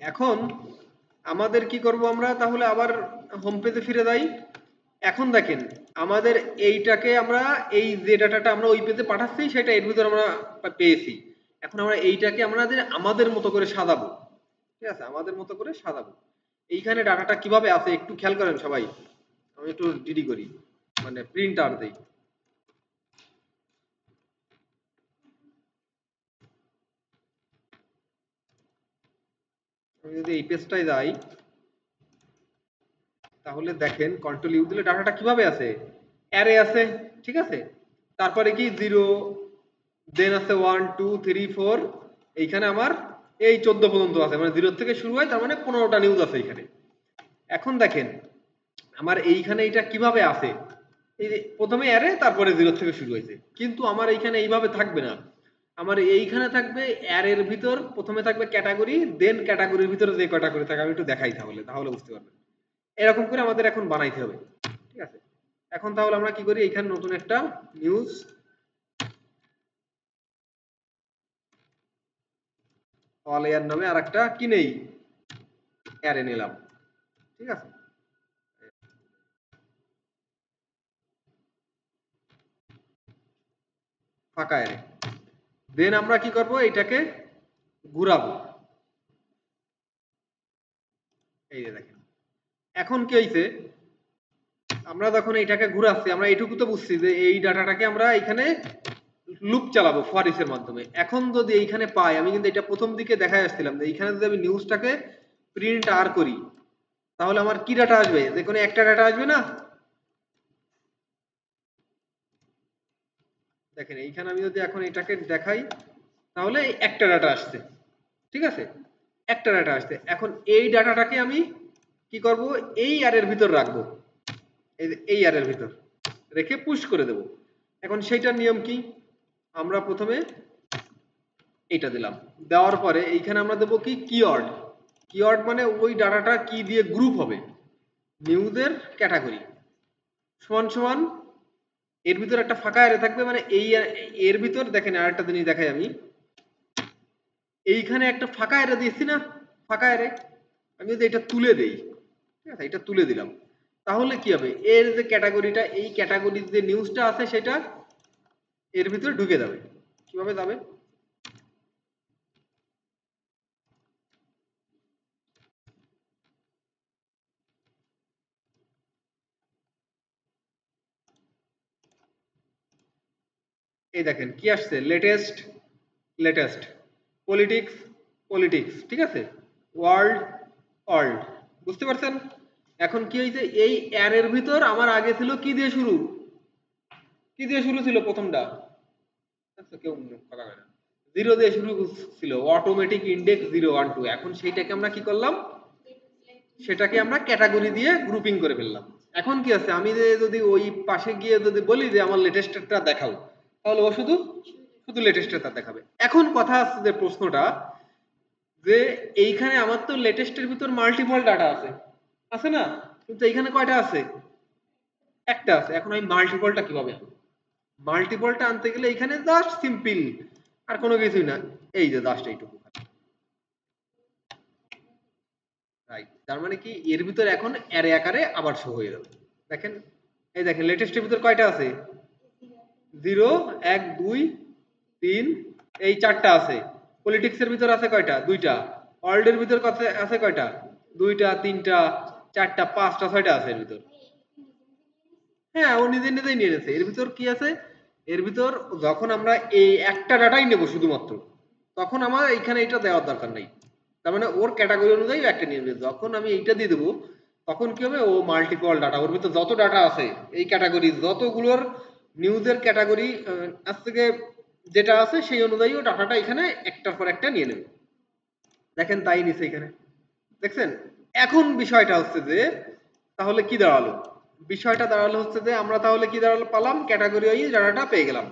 এখন আমাদের কি করব, আমরা তাহলে আবার হোম পেজে ফিরে যাই। এখন দেখেন আমাদের এইটাকে আমরা এই যে ডাটাটা আমরা ওই পেজে পাঠাচ্ছি সেটা এর ভিতর আমরা পেয়েছি। এখন আমরা এইটাকে আমাদের মতো করে সাজাবো। ঠিক আছে, আমাদের মতো করে সাজাবো। এইখানে ডাটাটা কিভাবে আছে একটু খেয়াল করেন সবাই। আমি একটু ডিডি করি, মানে প্রিন্ট আর দেই। আমি যদি এই পেজটায় যাই তাহলে দেখেন কন্ট্রোল ইউ দিলে ডাটাটা কিভাবে আছে, অ্যারে আছে। ঠিক আছে, তারপরে কি 0, দেন আছে 1 2 3 4, এইখানে আমার এই 14 পর্যন্ত আছে, মানে 0 থেকে শুরু হয়, তার মানে 15টা নিউজ আছে এখানে। এখন দেখেন আমার এইখানে এটা কিভাবে আছে, এই যে প্রথমে অ্যারে তারপরে 0 থেকে শুরু হয়েছে, কিন্তু আমার এইখানে এইভাবে থাকবে না। আমার এইখানে থাকবে অ্যারের ভিতর প্রথমে থাকবে ক্যাটাগরি, দেন ক্যাটাগরির ভিতরে যে ক্যাটাগরি থাকে আমি একটু দেখাই তাহলে তাহলে বুঝতে পারবেন। এরকম করে আমাদের এখন বানাইতে হবে। ঠিক আছে, এখন তাহলে আমরা কি করি, এইখানে নতুন একটা নিউজ অল এয়ার নামে আর একটা কি নেই, অ্যারে নিলাম। ঠিক আছে, ফাঁকা অ্যারে। দেন আমরা কি করব, এটাকে ঘুরাবো। এই যে দেখেন এখন কি হয়েছে, আমরা যখন এটাকে ঘুরাচ্ছি আমরা এইটুকু তো বুঝছি যে এই ডাটাটাকে আমরা এখানে লুপ চালাবো ফর ইচ এর মাধ্যমে। এখন যদি এইখানে পাই, আমি কিন্তু এটা প্রথম দিকে দেখাই আসছিলাম যে এইখানে যদি আমি নিউজটাকে প্রিন্ট আর করি তাহলে আমার কি ডাটা আসবে, যে কোনো একটা ডাটা আসবে না। দেখেন এইখানে আমি যদি এখন এটাকে দেখাই তাহলে একটা ডাটা আসছে। ঠিক আছে, একটা ডাটা আসছে। এখন এই ডাটাটাকে আমি কি করব, এই অ্যারের ভিতর রাখবো, এই অ্যারের ভিতর রেখে পুশ করে দেব। এখন সেইটার নিয়ম কি, আমরা প্রথমে এইটা দিলাম, দেওয়ার পরে এইখানে আমরা দেবো কি কিওয়ার্ড। কিওয়ার্ড মানে ওই ডাটাটা কি দিয়ে গ্রুপ হবে, নিউজের ক্যাটাগরি সমান সমান এর ভিতর একটা ফাঁকা অ্যারে থাকবে, মানে এই এর ভিতর দেখেন আরেকটা জিনিস দেখাই আমি, এইখানে একটা ফাঁকা অ্যারে দিয়েছি না, ফাঁকা অ্যারে। আমি যদি এটা তুলে দেই, ঠিক আছে, এটা তুলে দিলাম, তাহলে কি হবে, এর যে ক্যাটাগরিটা, এই ক্যাটাগরির যে নিউজটা আছে সেটা এর ভিতরে ঢুকে যাবে। কিভাবে যাবে, এই দেখেন কি আসছে, লেটেস্ট লেটেস্ট, পলিটিক্স পলিটিক্স, ঠিক আছে, ওয়ার্ল্ড ওয়ার্ল্ড। বুঝতে পারছেন, এখন কি হয়েছে, এই অ্যারের ভিতর আমার আগে ছিল কি দিয়ে শুরু, কি দিয়ে শুরু ছিল প্রথমটা, আচ্ছা কেউ কথা কয় না, 0 দিয়ে শুরু ছিল, অটোমেটিক ইন্ডেক্স 0 1 2। এখন সেইটাকে আমরা কি করলাম, সেটাকে আমরা ক্যাটাগরি দিয়ে গ্রুপিং করে ফেললাম। এখন কি আছে, আমি যদি ওই পাশে গিয়ে যদি বলি যে আমার লেটেস্টটা দেখাও, তাহলে ও শুধু শুধু লেটেস্টটা দেখাবে। এখন কথা আসছে যে প্রশ্নটা, যে এইখানে আমার তো লেটেস্টের ভিতর মাল্টিপল ডাটা আছে, আছে না, কিন্তু এইখানে কয়টা আছে, একটা আছে। এখন আমি মাল্টিপলটা কিভাবে আনবো, মাল্টিপলটা আনতে গেলে এখানে জাস্ট সিম্পল, আর কোনো কিছুই না, এই যে জাস্ট এইটুকু, রাইট। তার মানে কি এর ভিতর এখন অ্যারে আকারে আবার শো হয়ে যাবে। দেখেন, এই দেখেন লেটেস্টের ভিতর কয়টা আছে, 0 1 2 3, এই চারটা আছে। পলিটিক্সের ভিতর আছে কয়টা, দুইটা। ওয়ার্ল্ডের ভিতর আছে কয়টা, দুইটা তিনটা চারটা পাঁচটা ছয়টা আছে এর ভিতর। হ্যাঁ, ও নিজে নিজেই নিয়ে নিয়েছে। এর ভিতর কি আছে, এর ভিতর যখন আমরা এই একটা ডাটাই নেব শুধুমাত্র, তখন আমার এইখানে এটা দেওয়ার দরকার নাই। তার মানে ওর ক্যাটাগরি অনুযায়ী একটা নিয়ে নেবে। যখন আমি এইটা দিয়ে দেবো তখন কি হবে, ও মাল্টিপল ডাটা, ওর ভিতর যত ডাটা আছে এই ক্যাটাগরি যতগুলোর নিউজের ক্যাটাগরি আজ থেকে যেটা আছে সেই অনুযায়ী ও ডাটাটা এখানে একটার পর একটা নিয়ে নেবে। দেখেন তাই নিছে এখানে, দেখছেন। এখন বিষয়টা হচ্ছে যে তাহলে কি দাঁড়ালো, বিষয়টা দাঁড়ালো হচ্ছে যে আমরা তাহলে কি দাঁড়ালো পালাম, ক্যাটাগরি ওয়াইজ ডাটাটা পেয়ে গেলাম।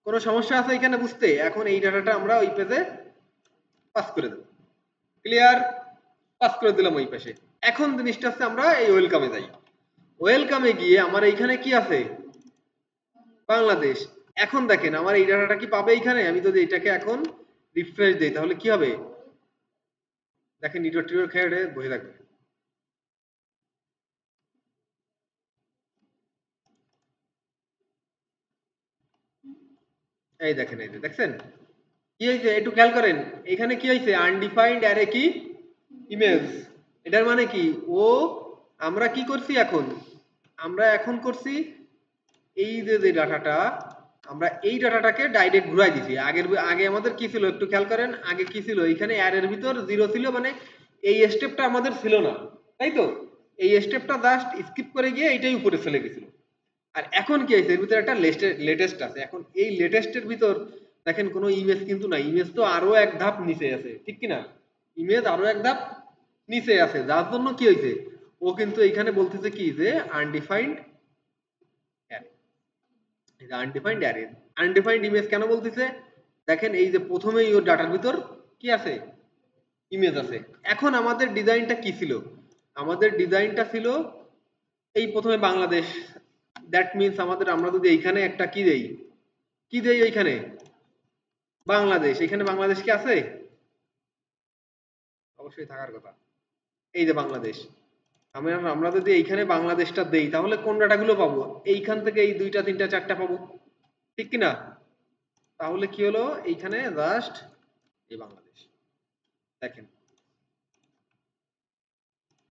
কোনো সমস্যা আছে এখানে বুঝতে, এখন এই ডাটাটা আমরা ওই পেজে পাস করে দেব। ক্লিয়ার, পাস করে দিলাম ওই পাশে। এখন জিনিসটা হচ্ছে আমরা এই ওয়েলকামে যাই। ওয়েলকামে গিয়ে আমার এইখানে কি আছে, বাংলাদেশ। এখন দেখেন আমার এই ডাটাটা কি পাবে এইখানে, আমি যদি এটাকে এখন রিফ্রেশ দেই তাহলে কি হবে, দেখেন নেটওয়ার্ক টিটওয়ার্ক খেয়ে বসে থাকবে। এই দেখেন, এই যে দেখছেন কি হয়েছে একটু খেয়াল করেন, এখানে কি হয়েছে আনডিফাইন্ড অ্যারে কি ইমেজ, এটার মানে কি ও আমরা কি করছি এখন, আমরা এখন করছি এই যে যে ডাটাটা, আমরা এই ডাটাটাকে ডাইরেক্ট ঘুরাই দিছি। আগে আমাদের কি ছিল একটু খেয়াল করেন, আগে কি ছিল এখানে অ্যারের ভিতর জিরো ছিল, মানে এই স্টেপটা আমাদের ছিল না, তাই তো, এই স্টেপটা জাস্ট স্কিপ করে গিয়ে এইটাই উপরে চলে গেছিল। আর এখন কি হয়েছে এর ভিতরে একটা লেটেস্ট আছে, এখন এই লেটেস্টের ভিতর দেখেন কোনো ইমেজ কিন্তু নাই, ইমেজ তো আরো এক ধাপ নিচে আছে, ঠিক কি না, ইমেজ আরো এক ধাপ নিচে আছে, যার জন্য কি হয়েছে ও কিন্তু এইখানে বলতেছে কি যে আনডিফাইন্ড অ্যারে, এটা আনডিফাইন্ড অ্যারে, আনডিফাইন্ড ইমেজ কেন বলতেছে, দেখেন এই যে প্রথমেই ওর ডাটার ভিতর কি আছে ইমেজ আছে। এখন আমাদের ডিজাইনটা কি ছিল, আমাদের ডিজাইনটা ছিল এই প্রথমে বাংলাদেশ, দ্যাট মিন্স আমাদের আমরা যদি এইখানে একটা কি দেই, কি দেই ওইখানে বাংলাদেশ, এখানে বাংলাদেশ কি আছে, অবশ্যই থাকার কথা, এই যে বাংলাদেশ, আমরা আমরা যদি এইখানে বাংলাদেশটা দেই তাহলে কোন ডাটাগুলো পাবো, এইখান থেকে এই দুইটা তিনটা চারটা পাবো, ঠিক কি না, তাহলে কি হলো এইখানে জাস্ট এই বাংলাদেশ, দেখেন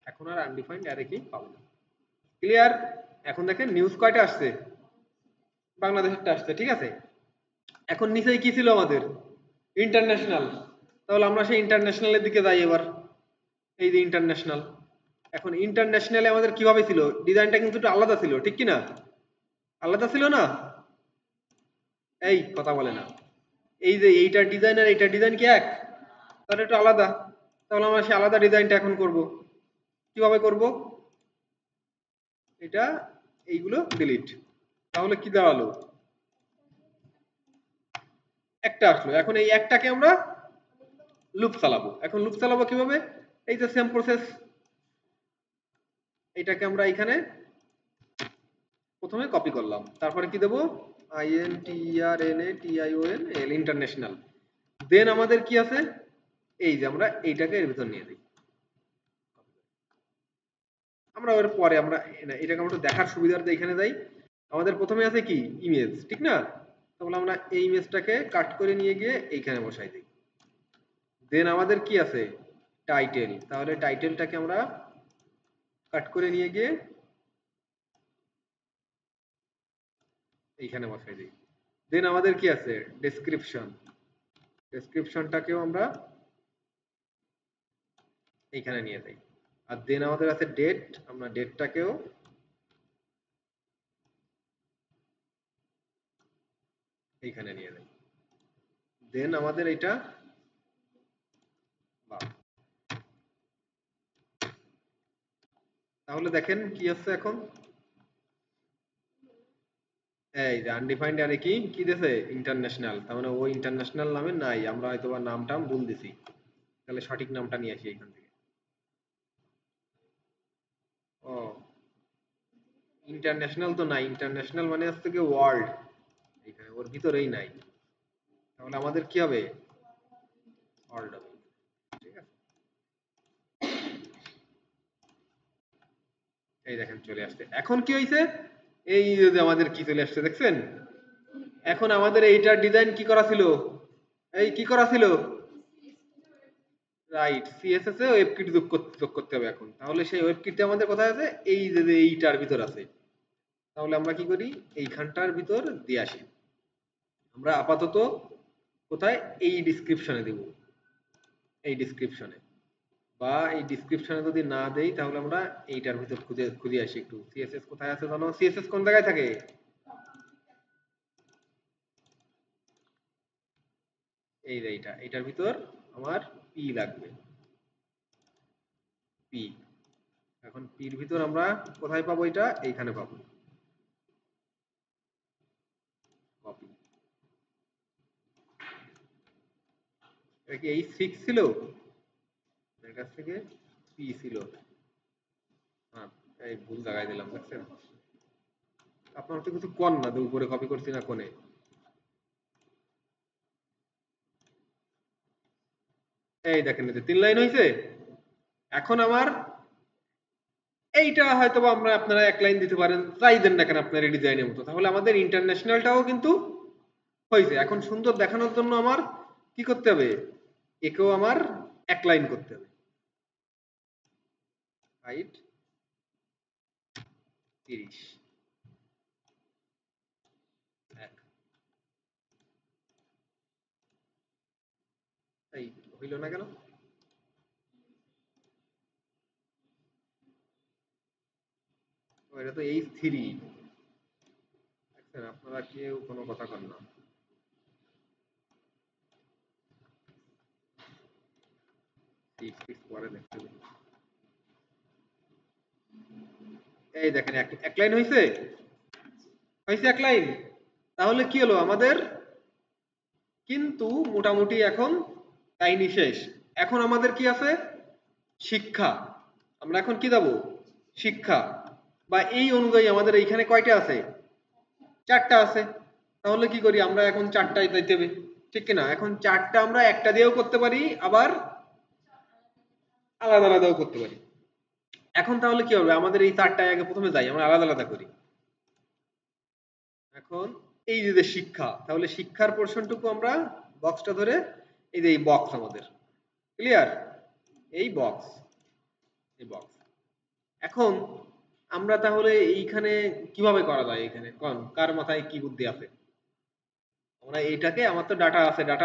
এখন আর আনডিফাইন্ড অ্যারে কি পাবো না, ক্লিয়ার। এখন দেখেন নিউজ কয়টা আসছে, বাংলাদেশেরটা আসছে, ঠিক আছে। এখন নিচেই কি ছিল আমাদের ইন্টারন্যাশনাল, তাহলে আমরা সেই ইন্টারন্যাশনালের দিকে যাই এবার, এই যে ইন্টারন্যাশনাল, এখন ইন্টারন্যাশনালে আমাদের কিভাবে ছিল, ডিজাইনটা কিন্তু একটু আলাদা ছিল, ঠিক কি না, আলাদা ছিল না, এই কথা বলে না, এই যে এইটার ডিজাইন আর এইটার ডিজাইন কি এক, তাহলে একটু আলাদা, তাহলে আমরা সেই আলাদা ডিজাইনটা এখন করব, কিভাবে করব, এটা এইগুলো ডিলিট, তাহলে কি দাঁড়ালো একটা আসলো, এখন এই একটাকে আমরা লুপ চালাবো, এখন লুপ চালাবো কিভাবে, এই যে সেম প্রসেস, এটাকে আমরা এখানে প্রথমে কপি করলাম, তারপরে কি দেবো INTERNATIONL ইন্টারন্যাশনাল, দেন আমাদের কি আছে এই যে আমরা এইটাকে এর ভিতর নিয়ে দিই, আমরা ওর পরে আমরা এটাকে আমরা দেখার সুবিধার্থে এখানে যাই, আমাদের প্রথমে আছে কি ইমেজ, ঠিক না, তাহলে আমরা এই ইমেজটাকে কাট করে নিয়ে গিয়ে এইখানে বসাই দিই, দেন আমাদের কি আছে টাইটেল, তাহলে টাইটেলটাকে আমরা কাট করে নিয়ে গিয়ে এইখানে বসাই দিই, দেন আমাদের কি আছে ডেসক্রিপশন, ডেসক্রিপশনটাকেও আমরা এইখানে নিয়ে যাই, আর দেন আমাদের আছে ডেট, আমরা ডেটটাকেও এইখানে নিয়ে যাই, দেন আমাদের এটা তাহলে দেখেন কি আছে এখন, এই যে আনডিফাইন্ড আরে কি কি দিয়েছে ইন্টারন্যাশনাল, তার মানে ওই ইন্টারন্যাশনাল নামে নাই, আমরা হয়তো বা নামটাম ভুল দিছি, তাহলে সঠিক নামটা নিয়ে আসি এখান থেকে, ও ইন্টারন্যাশনাল তো নাই, ইন্টারন্যাশনাল মানে হচ্ছে কি ওয়ার্ল্ড, এখানে ওর ভিতরেই নাই, তাহলে আমাদের কি হবে ওয়ার্ল্ড হবে, ঠিক আছে, এই দেখেন চলে আসছে, এখন কি হয়েছে এই যে আমাদের কি চলে আসছে দেখছেন, এখন আমাদের এইটার ডিজাইন কি করা ছিল, এই কি করা ছিল, রাইট, সিএসএস এ ওয়েব কিট যোগ করতে হবে এখন, তাহলে সেই ওয়েব কিটটা আমাদের কোথায় আছে, এই যে এইটার ভিতর আছে, তাহলে আমরা কি করি এইখানটার ভিতর দিয়ে আসি, আমরা আপাতত কোথায় এই ডিসক্রিপশনে দেব, এই ডিসক্রিপশনে, বা এই ডিসক্রিপশনে যদি না দেই তাহলে আমরা এইটার ভিতর খুঁজে খুঁজে আসি একটু, সিএসএস কোথায় আছে জানো, সিএসএস কোন জায়গায় থাকে, এই যে এইটা, এইটার ভিতর আমার পি লাগবে, পি, এখন পির ভিতর আমরা কোথায় পাবো, এটা এইখানে পাবো, কপি, এটা কি এই 6 ছিল, এর কাছ থেকে পি ছিল, হ্যাঁ এই ভুল জায়গায় দিলাম দেখছেন, আপনার তো কিছু কোন না, উপরে কপি করছি না কোনে, এই দেখেন এই যে 3 লাইন হইছে। এখন আমার এইটা হয়তোবা আপনারা 1 লাইন দিতে পারেন। যাই দেন না কেন আপনার এই ডিজাইনের মতো। তাহলে আমাদের ইন্টারন্যাশনালটাও কিন্তু হইছে। এখন সুন্দর দেখানোর জন্য আমার কি করতে হবে? একেও আমার 1 লাইন করতে হবে। হাইট 30 1 এই হইল না কেন? ও এটা তো H3 দেখছেন আপনারা কেউ কোনো কথা কন না। 6 পরে দেখতে হবে। এই দেখেন 1 লাইন হইছে? হইছে 1 লাইন? তাহলে কি হলো আমাদের কিন্তু মোটামুটি এখন কাহিনী শেষ। এখন আমাদের কি আছে? শিক্ষা। আমরা এখন কি দেব? শিক্ষা। বা এই অনুযায়ী আমাদের এইখানে কয়টা আছে? 4টা আছে। তাহলে কি করি? আমরা এখন 4টাই দিতে হবে। ঠিক কি না? এখন 4টা আমরা একটা দিয়েও করতে পারি, আবার আলাদা আলাদাও করতে পারি। এখন তাহলে কি হবে? আমাদের এই 4টায় আগে প্রথমে যাই, আমরা আলাদা আলাদা করি। এখন এই যে শিক্ষা, তাহলে শিক্ষার পোর্শনটুকু আমরা বক্সটা ধরে এই যে এই বক্স আমাদের ক্লিয়ার, এই বক্স, এই বক্স। এখন আমরা তাহলে এইখানে কিভাবে করা যায়? এখানে কোন কার মাথায় কি বুদ্ধি আছে? আমরা এইটাকে, আমার তো ডাটা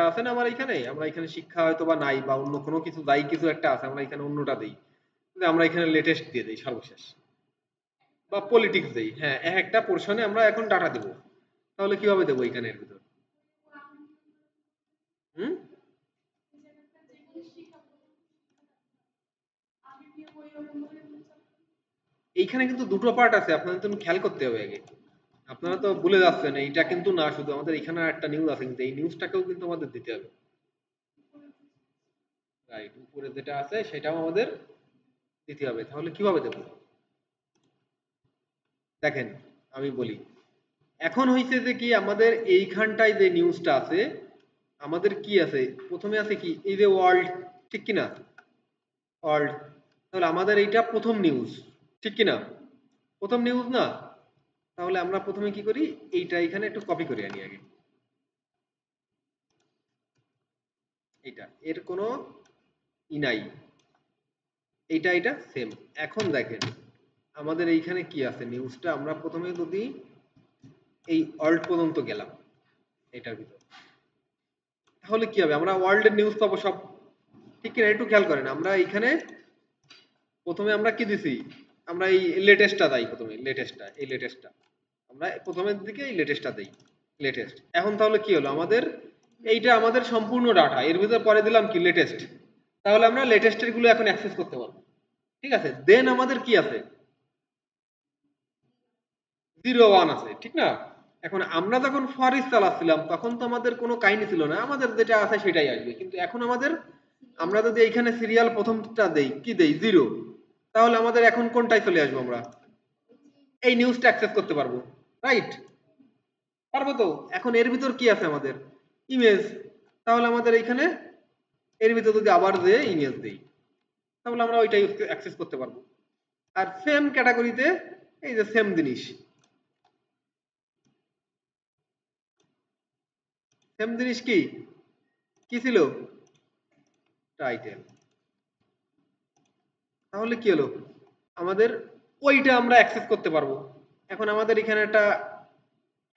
আছে না আমার এখানে, আমরা এখানে শিক্ষা হয়তো বা নাই বা অন্য কোনো কিছু যাই কিছু একটা আছে, আমরা এখানে অন্যটা দেই, আমরা এখানে লেটেস্ট দিয়ে দিই সর্বশেষ, বা পলিটিক্স দেই। হ্যাঁ, একটা পোর্শনে আমরা এখন ডাটা দেব। তাহলে কিভাবে দেবো এখানের ভিতর? হুম, এইখানে কিন্তু দুটো পার্ট আছে, আপনাদের তো খেয়াল করতে হবে আগে। আপনারা তো ভুলে যাচ্ছেন, এইটা কিন্তু না শুধু আমাদের এখানে একটা নিউজ আছে, কিন্তু এই নিউজটাকেও কিন্তু আমাদের দিতে হবে। রাইট, উপরে যেটা আছে সেটাও আমাদের দিতে হবে। তাহলে কিভাবে দেব? দেখেন আমি বলি। এখন হইছে যে কি, আমাদের এইখানটায় যে নিউজটা আছে, আমাদের কি আছে? প্রথমে আছে কি এই যে ওয়ার্ল্ড, ঠিক কি না? ওয়ার্ল্ড। তাহলে আমাদের এইটা প্রথম নিউজ, ঠিক কি না? প্রথম নিউজ না? তাহলে আমরা প্রথমে কি করি, এইটা এখানে একটু কপি করে আনি আগে। এইটা এর কোনো ই নাই, এইটা এটা সেম। এখন দেখেন আমাদের এইখানে কি আছে নিউজটা, আমরা প্রথমে যদি এই ওয়ার্ল্ড পর্যন্ত গেলাম এটার ভিতর, তাহলে কি হবে? আমরা ওয়ার্ল্ডের নিউজ পাবো সব, ঠিক কিনা? একটু খেয়াল করেন, আমরা এইখানে প্রথমে আমরা কি দিছি, আমরা এই লেটেস্টটা দেই প্রথমে, লেটেস্টটা, এই লেটেস্টটা আমরা প্রথমের দিকে এই লেটেস্টটা দেই, লেটেস্ট। এখন তাহলে কি হলো আমাদের, এইটা আমাদের সম্পূর্ণ ডাটা, এর ভিতর পরে দিলাম কি লেটেস্ট। তাহলে আমরা লেটেস্টের গুলো এখন অ্যাক্সেস করতে পারবো। ঠিক আছে, দেন আমাদের কি আছে? 01 আছে, ঠিক না? এখন আমরা যখন ফরিস চালাচ্ছিলাম তখন তো আমাদের কোনো কাহিনী ছিল না, আমাদের যেটা আছে সেটাই আসবে। কিন্তু এখন আমাদের, আমরা যদি এইখানে সিরিয়াল প্রথমটা দেই, কি দেই? 0, তাহলে আমাদের এখন কোনটায় চলে আসবো? আমরা এই নিউজটা অ্যাক্সেস করতে পারবো। রাইট, পারবো তো? এখন এর ভিতর কি আছে আমাদের? ইমেজ। তাহলে আমাদের এইখানে এর ভিতর যদি আবার যে ইমেজ দেই, তাহলে আমরা ওইটাই অ্যাক্সেস করতে পারবো। আর সেম ক্যাটাগরিতে এই যে সেম জিনিস, সেম জিনিস কি কি ছিল? টাইটেল। তাহলে কি হলো? আমাদের ওইটা আমরা অ্যাক্সেস করতে পারবো। এখন আমাদের এখানে একটা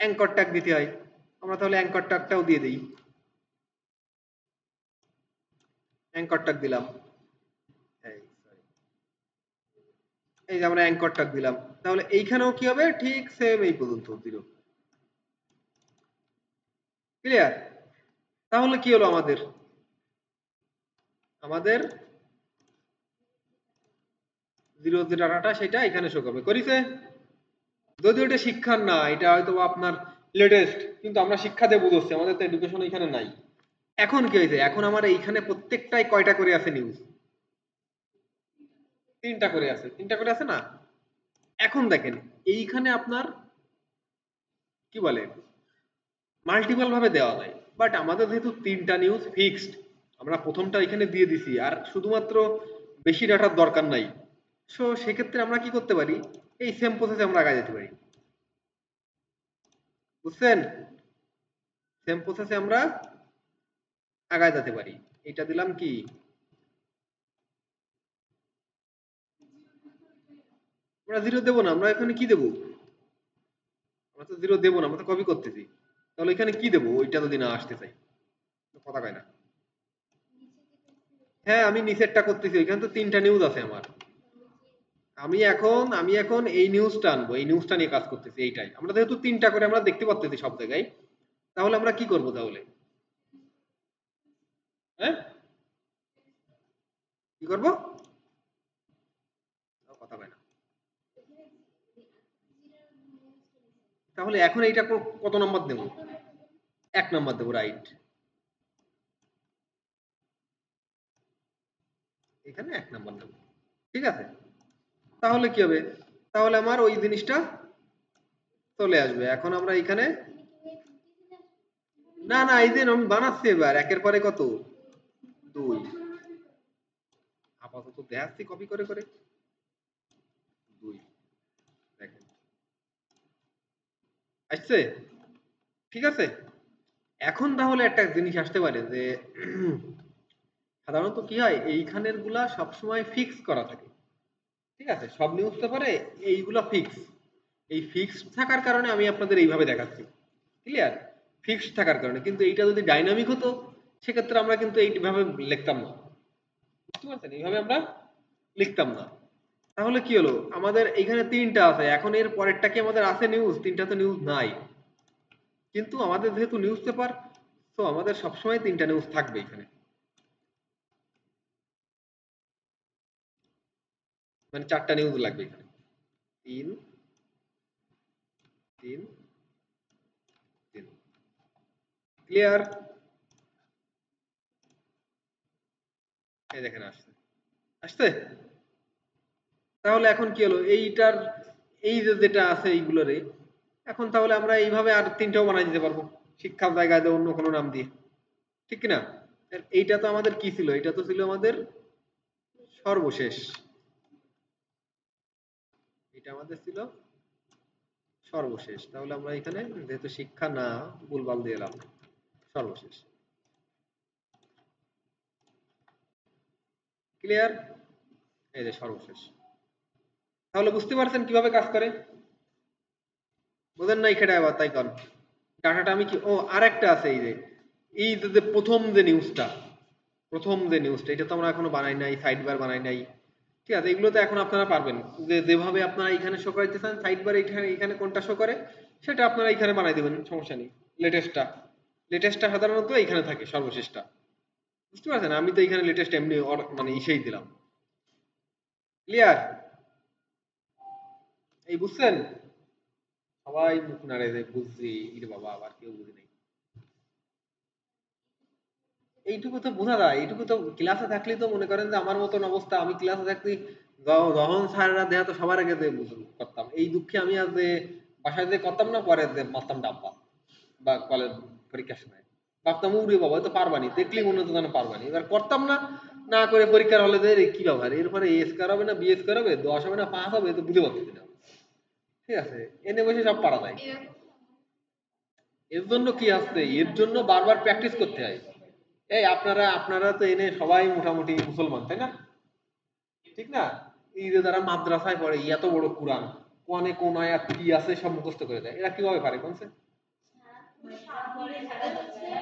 অ্যাঙ্কর ট্যাগ দিতে হয়, আমরা তাহলে অ্যাঙ্কর ট্যাগটাও দিয়ে দিই। অ্যাঙ্কর ট্যাগ দিলাম, এই sorry, এই যে আমরা অ্যাঙ্কর ট্যাগ দিলাম। তাহলে এইখানেও কি হবে? ঠিক সেম এই পর্যন্ত 0। ক্লিয়ার? তাহলে কি হলো আমাদের? আমাদের 0 যে ডাটাটা সেটা এখানে শো করবে, করিছে? যদিও এটা শিক্ষার না, এটা হয়তো আপনার লেটেস্ট, কিন্তু আমরা শিক্ষা দিয়ে বুঝছি, আমাদের তো এডুকেশন এখানে নাই। এখন কি হয়েছে? এখন আমার এইখানে প্রত্যেকটাই কয়টা করে আছে নিউজ? 3টা করে আছে, 3টা করে আছে না? এখন দেখেন এইখানে আপনার কি বলে, মাল্টিপল ভাবে দেওয়া যায়, বাট আমাদের যেহেতু 3টা নিউজ ফিক্সড, আমরা প্রথমটা এখানে দিয়ে দিছি আর শুধুমাত্র বেশি ডাটার দরকার নাই। সো সেক্ষেত্রে আমরা কি করতে পারি, এই সেম প্রসেসে আমরা আগায় যেতে পারি। বুঝছেন? সেম প্রসেসে আমরা আগায় যেতে পারি। এটা দিলাম কি, আমরা জিরো দেবো না, আমরা এখানে কি দেবো, আমরা তো জিরো দেবো না, আমরা তো কপি করতেছি। তাহলে এখানে কি দেবো ওইটা যদি না আসতে চাই, কথা কয় না। হ্যাঁ আমি নিচেরটা করতেছি, ওইখানে তো 3টা নিউজ আছে আমার। আমি এখন এই নিউজটা আনবো, এই নিউজটা নিয়ে কাজ করতেছি। এইটাই আমরা যেহেতু 3টা করে আমরা দেখতে পাচ্তেছি সব জায়গায়, তাহলে আমরা কি করব তাহলে, হ্যাঁ কি করব, কথা কয় না। তাহলে এখন এইটা কত নাম্বার দেবো, 1 নাম্বার দেবো, রাইট। এখানে 1 নাম্বার দেবো, ঠিক আছে। তাহলে কি হবে, তাহলে আমার ওই জিনিসটা চলে আসবে। এখন আমরা এখানে, না না এই যে আমি বানাচ্ছি এবার একের পরে কত, 2, আপাতত দেখাচ্ছি কপি করে করে, 2 দেখেন আসছে, ঠিক আছে। এখন তাহলে একটা জিনিস আসতে পারে যে সাধারণত কি হয়, এইখানের গুলা সবসময় ফিক্স করা থাকে, ঠিক আছে, সব নিউজ পেপারে এইগুলা ফিক্স। এই ফিক্সড থাকার কারণে আমি আপনাদের এইভাবে দেখাচ্ছি, ক্লিয়ার, ফিক্সড থাকার কারণে। কিন্তু এইটা যদি ডাইনামিক হতো সেক্ষেত্রে আমরা কিন্তু এইভাবে লিখতাম না, বুঝতে পারছেন, এইভাবে আমরা লিখতাম না। তাহলে কি হলো, আমাদের এখানে 3টা আছে, এখন এর পরেরটা কি আমাদের আছে নিউজ, 3টা তো নিউজ নাই। কিন্তু আমাদের যেহেতু নিউজ পেপার, তো আমাদের সবসময় 3টা নিউজ থাকবে এখানে, মানে 4টা নিউজ লাগবে এখানে, 3 3 3, ক্লিয়ার। এই দেখেন আসছে, আসছে। তাহলে এখন কি হলো, এইটার এই যে যেটা আছে এইগুলোরে, এখন তাহলে আমরা এইভাবে আর 3টাও বানাই দিতে পারবো, শিক্ষার জায়গায় দিয়ে অন্য কোনো নাম দিয়ে, ঠিক কিনা। এইটা তো আমাদের কি ছিল, এটা তো ছিল আমাদের সর্বশেষ, এটা আমাদের ছিল সর্বশেষ। তাহলে আমরা এখানে যেহেতু শিক্ষা না, ভুলভাল দিয়ে এলাম, সর্বশেষ, ক্লিয়ার। এই যে সর্বশেষ। তাহলে বুঝতে পারছেন কিভাবে কাজ করে, বোঝেন না এখানে আবার, তাই কারণ ডাটাটা আমি কি, ও আরেকটা আছে, এই যে প্রথম যে নিউজটা এটা তো আমরা এখনো বানাই নাই, সাইড বার বানাই নাই, ঠিক আছে। এগুলো তো এখন আপনারা পারবেন, যে যেভাবে আপনারা এখানে শো করাইতে চান, সাইড বার এখানে এখানে কোনটা শো করে সেটা আপনারা এখানে বানাই দেবেন, সমস্যা নেই। লেটেস্টটা সাধারণত এখানে থাকে, সর্বশেষটা, বুঝতে পারছেন। আমি তো এখানে লেটেস্ট এমনি মানে ইসেই দিলাম, ক্লিয়ার। এই বুঝছেন, সবাই মুখ নাড়ে যে বুঝছি, ইরে বাবা আবার কেউ বুঝি নাই। এইটুকু তো বোঝা যায়, এইটুকু তো ক্লাসে থাকলে তো মনে করেন যে আমার মতন অবস্থা, আমি ক্লাসে থাকতে যখন স্যাররা দেয়া তো সবার আগে যে করতাম, এই দুঃখে আমি আজ যে বাসায় যে করতাম না, পরে যে মারতাম ডাব্বা, বা কলেজ পরীক্ষার সময় ভাবতাম উড়ে বাবা তো পারবানি, দেখলেই মনে হতো যেন পারবানি, এবার করতাম না, না করে পরীক্ষার হলে যে কি ব্যাপার, এরপরে এস হবে না বিএস হবে, 10 হবে না 5 হবে, তো বুঝে পারতেছি না, ঠিক আছে। এনে বসে সব পারা যায়। এর জন্য কি আসছে, এর জন্য বারবার প্র্যাকটিস করতে হয়। এই আপনারা আপনারা তো এনে সবাই মোটামুটি মুসলমান, তাই না, ঠিক না। এই যে যারা মাদ্রাসায় পড়ে, এত বড় কোরআন, কোনে কোন আয়াত কি আছে সব মুখস্থ করে দেয়, এরা কিভাবে পারে কোনছে,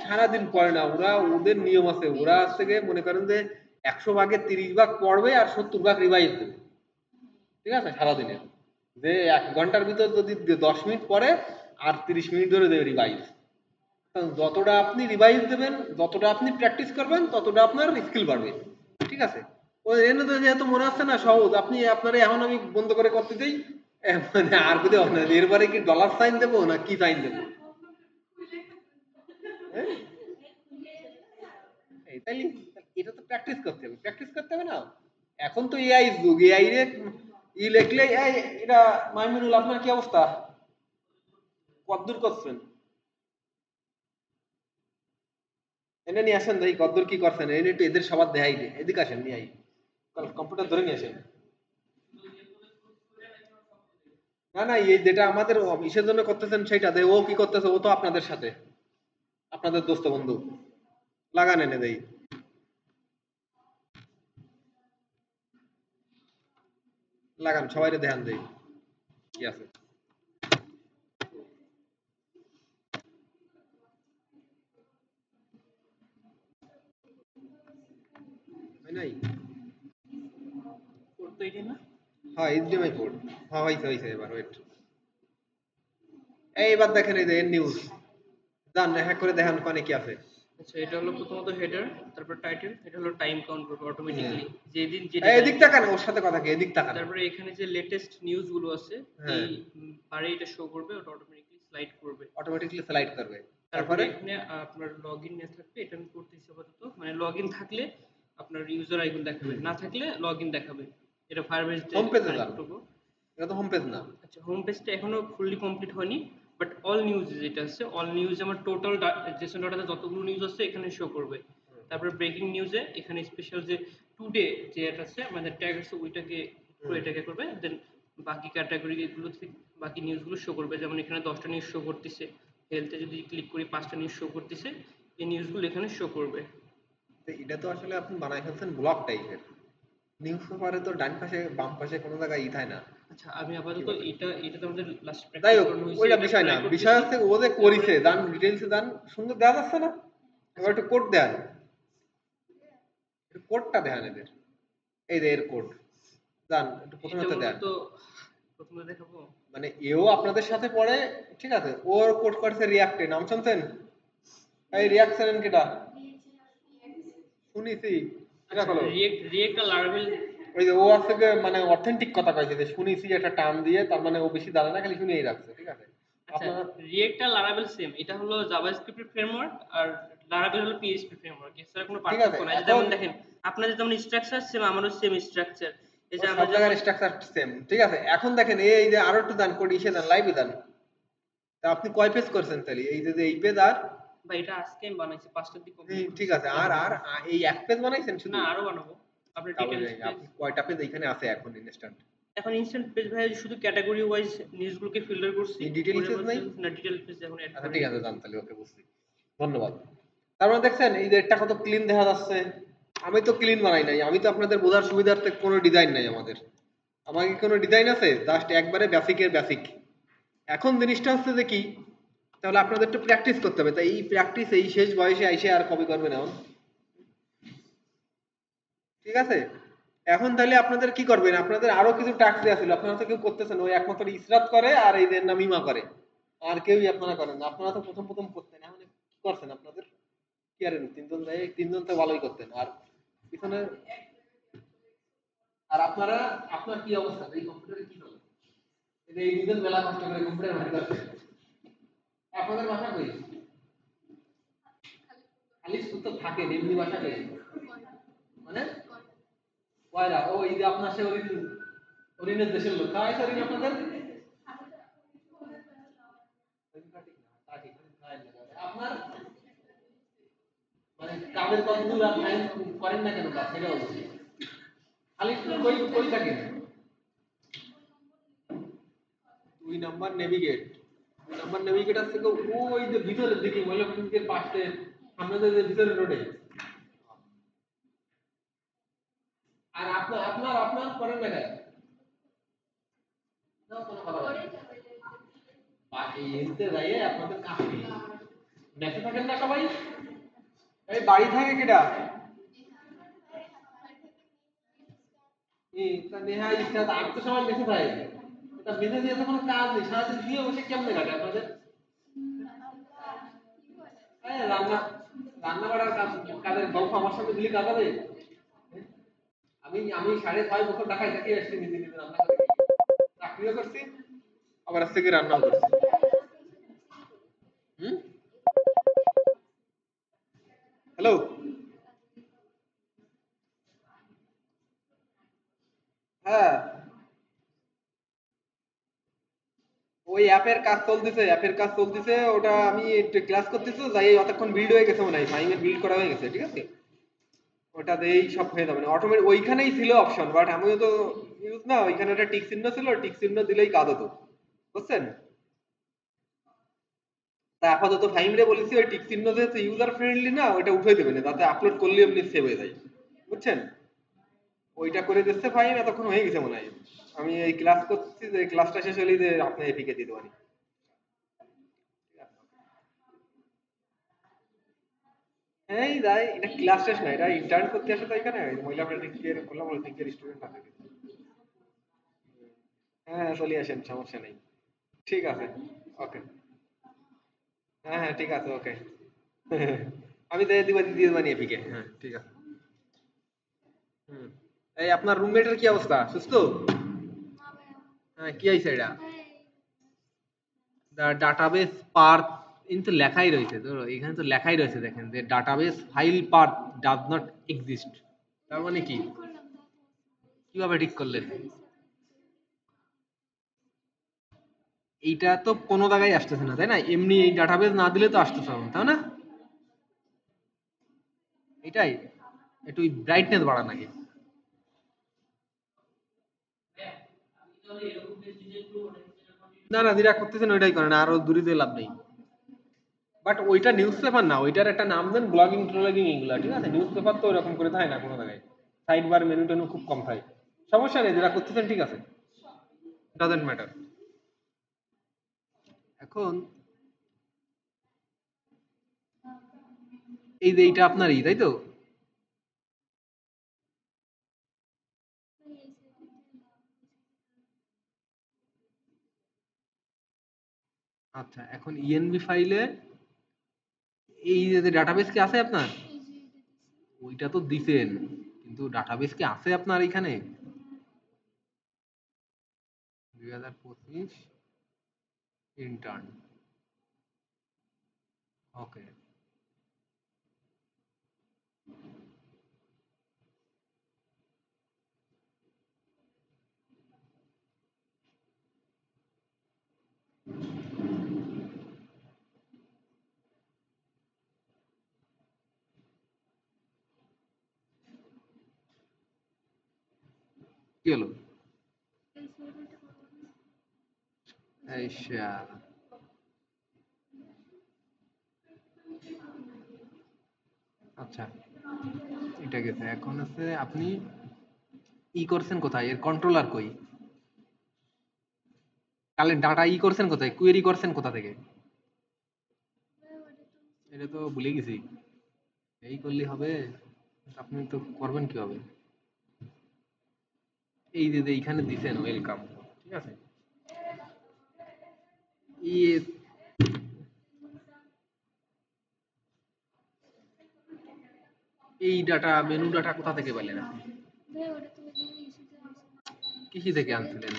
সারাদিন পড়ে না ওরা, ওদের নিয়ম আছে, ওরা থেকে মনে করেন যে 100 ভাগে 30 ভাগ পড়বে আর 70 ভাগ রিভাইজ দেবে, ঠিক আছে, সারাদিনের। যে 1 ঘন্টার ভিতর যদি 10 মিনিট পড়ে, আর 30 মিনিট ধরে দেবে রিভাইজ। যতটা আপনি রিভাইজ দেবেন, যতটা আপনি প্র্যাকটিস করবেন, ততটা আপনার স্কিল বাড়বে, ঠিক আছে। ওই এনে তো যেহেতু মনে হচ্ছে না সহজ, আপনি আপনারা এখন আমি বন্ধ করে করতে দিই, মানে আর যদি এরপরে কি ডলার সাইন দেবো না কি সাইন দেবো, হ্যাঁ? তাইলে এটা তো প্র্যাকটিস করতে হবে, প্র্যাকটিস করতে হবে না। এখন তো এআই যুগ, এআই রে লিখলে এটা। মাইমুনুল আপনার কি অবস্থা, কতদূর করছেন? এনে নিয়ে আসেন দেখি কতদূর কি করছেন, এনে একটু এদের সবার দেখাই, এদিকে আসেন নিয়ে আই, কম্পিউটার ধরে নিয়ে আসেন। না না, এই যেটা আমাদের ইসের জন্য করতেছেন সেটা দে, ও কি করতেছে, ও তো আপনাদের সাথে, আপনাদের দোস্ত বন্ধু, লাগান এনে দেই, লাগান সবাইরে ধ্যান দেই কি আছে। হয় নাই? করতো এটা না? হ্যাঁ এইচডিএমআই পোর্ট, হ্যাঁ হয়েছে হয়েছে, এবার ওয়েট, এইবার দেখেন এই যে নিউজ, যান হ্যাক করে দেখান কোনে কি আছে। আচ্ছা, এটা হলো প্রথমত হেডার, তারপর টাইটেল, এটা হলো টাইম কাউন্ট করবে হ্যাঁ, অটোমেটিক্যালি যেদিন যেটা এই এদিক কানেক্টেড তাকান, হবে। ওর সাথে কথা কি, এদিক তাকান। তারপরে এখানে যে লেটেস্ট নিউজ গুলো আছে হ্যাঁ, এই বারে এটা শো করবে, ওটা অটোমেটিক্যালি স্লাইড করবে। অটোমেটিকলি স্লাইড করবে। তারপরে তারপরে এখানে আপনার লগইন না থাকবে, এটা আমি করতেছি আপাতত, মানে লগইন থাকলে আপনার ইউজার আইকন দেখাবে, না থাকলে লগইন দেখাবে। এটা ফায়ারবেস দিয়ে হোম পেজে কানেক্ট যান, করব। এটা তো হোম পেজ না। আচ্ছা, হোম পেজটা এখনো ফুললি কমপ্লিট হয়নি, বাট অল নিউজ যেটা আছে, অল নিউজ আমার টোটাল জেসন ডাটাতে যতগুলো নিউজ আছে এখানে শো করবে। তারপরে ব্রেকিং নিউজে এখানে স্পেশাল যে টুডে যে এটা আছে মানে ট্যাগ আছে ওইটাকে করে এটাকে করবে, দেন বাকি ক্যাটাগরি গুলো থেকে বাকি নিউজগুলো শো করবে। যেমন এখানে 10টা নিউজ শো করতেছে, হেলথে যদি ক্লিক করি 5টা নিউজ শো করতেছে, এই নিউজগুলো এখানে শো করবে। তো এটা তো আসলে আপনি বানাই ফেলছেন ব্লক টাইপের, নিউজ পেপারে তো ডান পাশে বাম পাশে কোনো জায়গায় ই থাকে না। আচ্ছা, আমি কি আপাতত বলেন? এটা তো আমাদের লাস্ট যাই প্র্যাকটিস হোক, করানো হয়েছে, ওইটা এটা বিষয় না, ট্রাই বিষয় করতেছি। হচ্ছে ও যে তারপরে করিছে, দান ডিটেলসে দান, সুন্দর দেওয়া যাচ্ছে না, এবার আচ্ছা, একটু কোড দেন, একটু কোডটা দেন এদের, এই যে এর কোড দান একটু এটা প্রথমে দেন। মূলত প্রথমে দেখাবো। মানে এও আপনাদের সাথে পড়ে, ঠিক আছে, ওর কোড করছে রিয়াক্টে, নাম শুনছেন? এই রিয়াকশন কেটা শুনিছি, এটা আচ্ছা, হলো রিয়েক্ট আর লারাভেল। ওই যে ও আছে যে মানে অথেন্টিক কথা কইছে যে শুনিছি একটা টার্ম দিয়ে, তার মানে ও বেশি দাঁড়ায় না, খালি শুনেই রাখছে, ঠিক আছে। আচ্ছা, আপনারা রিয়েক্ট আর লারাভেল সেম, এটা হলো জাভাস্ক্রিপ্টের ফ্রেমওয়ার্ক, আর লারাভেল হলো পিএইচপি ফ্রেমওয়ার্ক, এছাড়া কোনো ঠিক আছে, পার্থক্য নাই। এখন যেমন দেখেন, আপনাদের যেমন স্ট্রাকচার সেম, আমারও সেম স্ট্রাকচার। এই ও যে আমরা সব যেমন জায়গার স্ট্রাকচার সেম, ঠিক আছে। এখন দেখেন এই যে আরো একটু দান কোড ইসে দেন, লাইভে দেন, তা আপনি কয় পেজ করছেন তাহলে, এই যে এই পেজ আর বা এটা আজকে আমি বানাইছি, 5টার দিকে কমপ্লিট ঠিক করছি আছে, আর এখনো। আর এই এক পেজ বানাইছেন না, শুধু? আরো বানাবো। আপনার তাহলে ডিটেলস পেজ। আপনি কয়টা পেজ এখানে আছে এখন ইনস্ট্যান্ট? এখন ইনস্ট্যান্ট পেজ ভাই শুধু ক্যাটাগরি ওয়াইজ নিউজগুলোকে ফিল্টার করছি, এই ডিটেইল করে পেজ নাই? বলতে না ডিটেল পেজ এখন অ্যাড আচ্ছা ঠিক করিনি। আছে, জান তাহলে, ওকে বুঝছি, ধন্যবাদ। তার মানে দেখছেন এই যে এটা কত ক্লিন দেখা যাচ্ছে। আমি তো ক্লিন বানাই নাই, আমি তো আপনাদের বোঝার সুবিধার্থে কোনো ডিজাইন নাই আমাদের, আমাকে কোনো ডিজাইন আছে, জাস্ট একবারে বেসিকের বেসিক। এখন জিনিসটা হচ্ছে যে কি, তাহলে আপনাদের একটু প্র্যাকটিস করতে হবে, তাই এই প্র্যাকটিস এই শেষ বয়সে আইসে আর কবে করবেন এখন, ঠিক আছে। এখন তাহলে আপনাদের কি করবেন, আপনাদের আরো কিছু টাস্ক দেওয়া ছিল, আপনারা তো কেউ করতেছেন, ওই একমাত্র ইসরাত করে আর এই দেন নাম ইমা করে, আর কেউই আপনারা করেন না। আপনারা তো প্রথম প্রথম করতেন, এখন কি করছেন আপনাদের, কি আর তিনজন যাই, তিনজন তো ভালোই করতেন, আর পিছনে, আর আপনারা, আপনার কি অবস্থা এই কম্পিউটারে কি চলে, এই যে এই দুজন মেলা কষ্ট করে কম্পিউটার ভারী করছে, আপনাদের বাসা কই, খালি শুধু থাকেন এমনি বাসা কই, মানে কয়রা, ও এই যে আপনার সে অরিনের দেশের লোক, খাওয়াই অরিন আপনাদের, আপনার মানে কাজের কতদূর আর ফাইন করেন না কেন কাজ, সেটা বলছি, খালি কই কই থাকেন? 2 নাম্বার নেভিগেট, 2 নাম্বার নেভিগেট আছে তো ওই যে ভিতরের দিকে মহিলা ক্লিনিকের পাশে, সামনে যে ভিতরের রোডে। আর আপনার আপনার আপনার করেন না কেন? না কোনো কথা বলেন বাকি এনতে যাইয়ে আপনাদের কাজ নেই, মেসে থাকেন না সবাই, এই বাড়ি থাকে কেডা, এই তা নেহা ইচ্ছা আর তো সবাই মেসে থাকে, তা মেসে দিয়ে তো কোনো কাজ নেই, সারাদিন শুয়ে বসে কেমনে কাটে আপনাদের? এই রান্না, রান্না বাড়ার কাজ, কাজের গল্প আমার সামনে দিলে কাজ হবে? আমি আমি 6.5 বছর ঢাকায় থাকি, আসছি নিজে নিজে রান্না করে চাকরিও করছি, আবার আজ থেকে রান্নাও করছি। হুম, হ্যালো, হ্যাঁ, ওই অ্যাপের কাজ চলতেছে, ওটা আমি ক্লাস করতেছি তো, যাই অতক্ষণ বিল্ড হয়ে গেছে মনে হয়, ফাইমের বিল্ড করা হয়ে গেছে, ঠিক আছে, ওটা দিয়েই সব হয়ে যাবে, অটোমেটিক ওইখানেই ছিল অপশন, বাট আমিও তো ইউজ না, ওইখানে একটা টিক চিহ্ন ছিল, টিক চিহ্ন দিলেই কাজ হতো, বুঝছেন? তা আপাতত ফাইমরে বলেছি ওই টিক চিহ্ন যেহেতু ইউজার ফ্রেন্ডলি না, ওইটা উঠে দেবে না, তাতে আপলোড করলে এমনি সেভ হয়ে যায়, বুঝছেন? ওইটা করে দিচ্ছে ফাইম, এতক্ষণ হয়ে গেছে মনে হয়, আমি এই ক্লাস করছি, যে ক্লাসটা শেষ হলেই যে আপনার এপিকে দিতে পারি। এই যাই, এটা ক্লাস শেষ না, এটা ইন্টার্ন করতে আসে তো এখানে, মহিলা পলিটিক্সের খোলা পলিটিক্সের স্টুডেন্ট আছে। হ্যাঁ চলে আসেন, সমস্যা নেই। ঠিক আছে, ওকে। হ্যাঁ হ্যাঁ ঠিক আছে, ওকে। আমি দিয়ে বানিয়ে এপিকে, হ্যাঁ ঠিক আছে। হুম। এই আপনার রুমমেটের কি অবস্থা, সুস্থ? হ্যাঁ কি আইছে এটা? ডাটাবেস পার্ট, কিন্তু লেখাই রয়েছে তো, এখানে তো লেখাই রয়েছে, দেখেন যে database file part does not exist. তার মানে কি? কিভাবে ঠিক করলেন? এইটা তো কোনো জায়গায় আসতেছে না, তাই না? এমনি এই ডাটাবেস না দিলে তো আসতেছে না, তাই না? এটাই, একটু ব্রাইটনেস বাড়া নাকি? না না, যেটা করতেছেন ওইটাই করেন, আরো দূরে দিয়ে লাভ নেই। বাট ওইটা নিউজ পেপার না, ওইটার একটা নাম দেন ব্লগিং ট্রলগিং এগুলা, ঠিক আছে? নিউজ পেপার তো ওরকম করে থাকে না কোনো জায়গায়, সাইড বার মেনু টেনু খুব কম থাকে। সমস্যা নেই, যেটা করতেছেন ঠিক আছে, ডাজেন্ট ম্যাটার। এখন এই যে এইটা আপনারই, তাই তো? আচ্ছা, এখন ইএনবি ফাইলে এই যে ডাটাবেস কি আছে আপনার? ওইটা তো দিছেন, কিন্তু ডাটাবেস কি আছে আপনার এখানে? 2025 ইন্টার্ন, ওকে। কি হলো? এই শালা। আচ্ছা, এটা গেছে, এখন আছে আপনি ই করছেন কোথায়, এর কন্ট্রোলার কই? তাহলে ডাটা ই করছেন কোথায়, কুয়েরি করছেন কোথা থেকে? এটা তো ভুলে গেছি। এই করলে হবে? আপনি তো করবেন কিভাবে? এই যে এইখানে দিছেন ওয়েলকাম, ঠিক আছে, ই এই ডাটা মেনু ডাটা কোথা থেকে পেলেন আপনি? কৃষি থেকে আনছিলেন?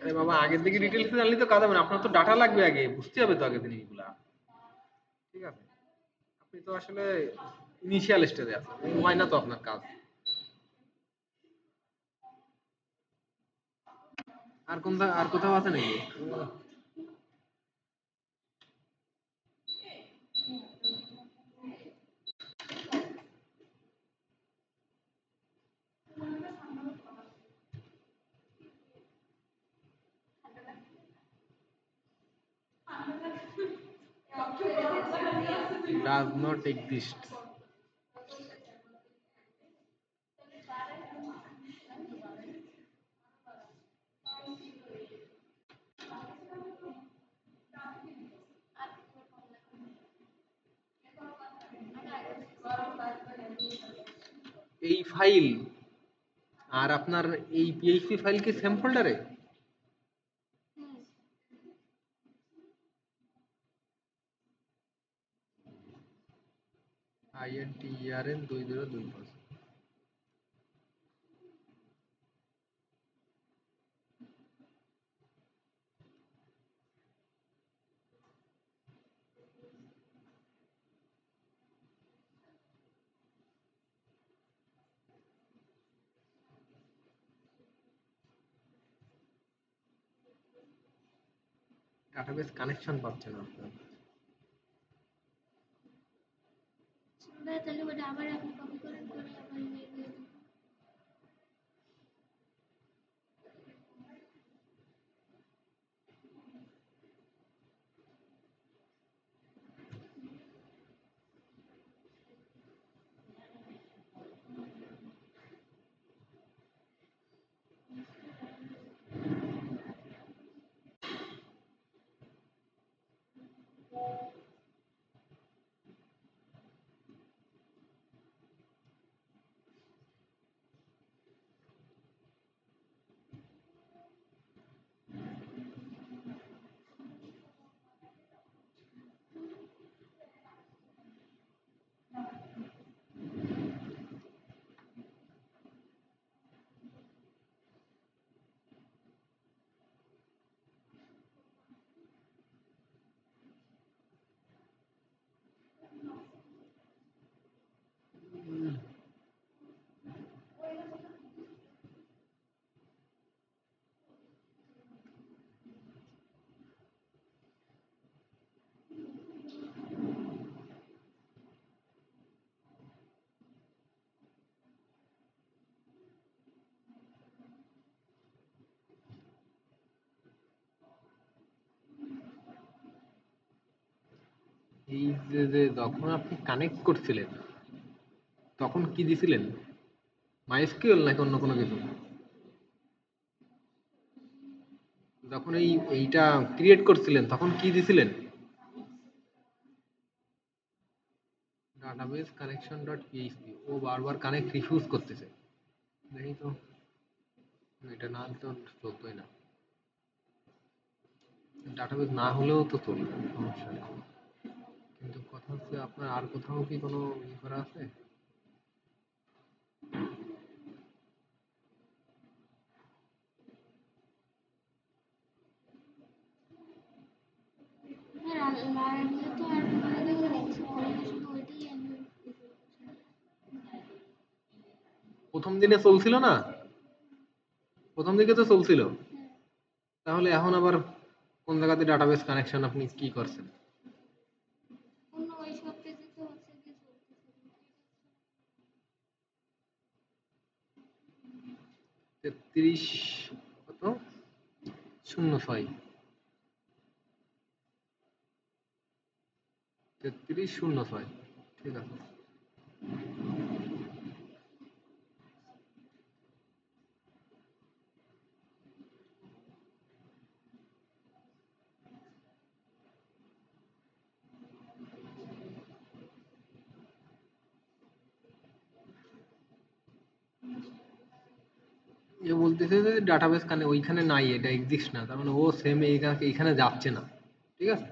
আরে বাবা, আগের দিকে ডিটেলস জানলে তো কাজ হবে না, আপনার তো ডাটা লাগবে, আগে বুঝতে হবে তো আগে জিনিসগুলা, ঠিক আছে? আপনি তো আসলে ইনিশিয়াল স্টেজে আছেন, হয় না তো আপনার কাজ। আর কোথাও আছে নাকি? Does not exist. এই ফাইল আর আপনার এই পিএইচপি ফাইল কি সেম ফোল্ডারে? INTERN 2025। ডাটাবেস কানেকশন পাচ্ছে না আপনার। ভাই তাহলে ওটা আবার আপনি কপি করেন করে আবার ইয়ে দিয়ে দিন। এই যে যখন আপনি কানেক্ট করছিলেন তখন কি দিছিলেন? মাইস্কিউএল নাকি অন্য কোনো কিছু? যখন এইটা ক্রিয়েট করছিলেন তখন কি দিছিলেন? Database connection dot PHP. ও বারবার কানেক্ট রিফিউজ করতেছে। দেখি তো, এটা না তো চলতোই না। ডাটাবেস না হলেও তো চলবে, সমস্যা নেই। কিন্তু কথা হচ্ছে আপনার আর কোথাও কি কোনো করা আছে? হ্যাঁ লাগলে তো আর করে দেখে দেখছি পরে শুধু ওইটাই আমি প্রথম দিনে চলছিল না? প্রথম দিকে তো চলছিল। তাহলে এখন আবার কোন জায়গাতে ডাটাবেস কানেকশন আপনি কি করছেন? অন্য ওই সব পেজে তো হচ্ছে কি চলতেছে 33 কত 06 3306, ঠিক আছে। এ বলতেছে যে ডাটাবেস ওইখানে নাই, এটা এক্সিস্ট না, তার মানে ও সেম এইখানে যাচ্ছে না, ঠিক আছে।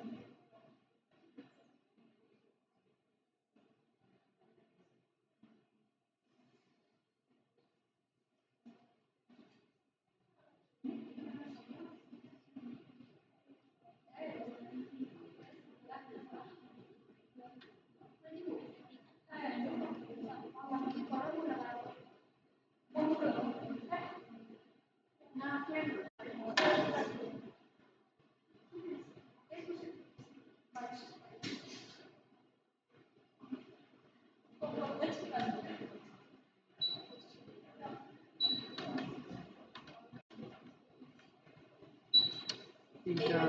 এটা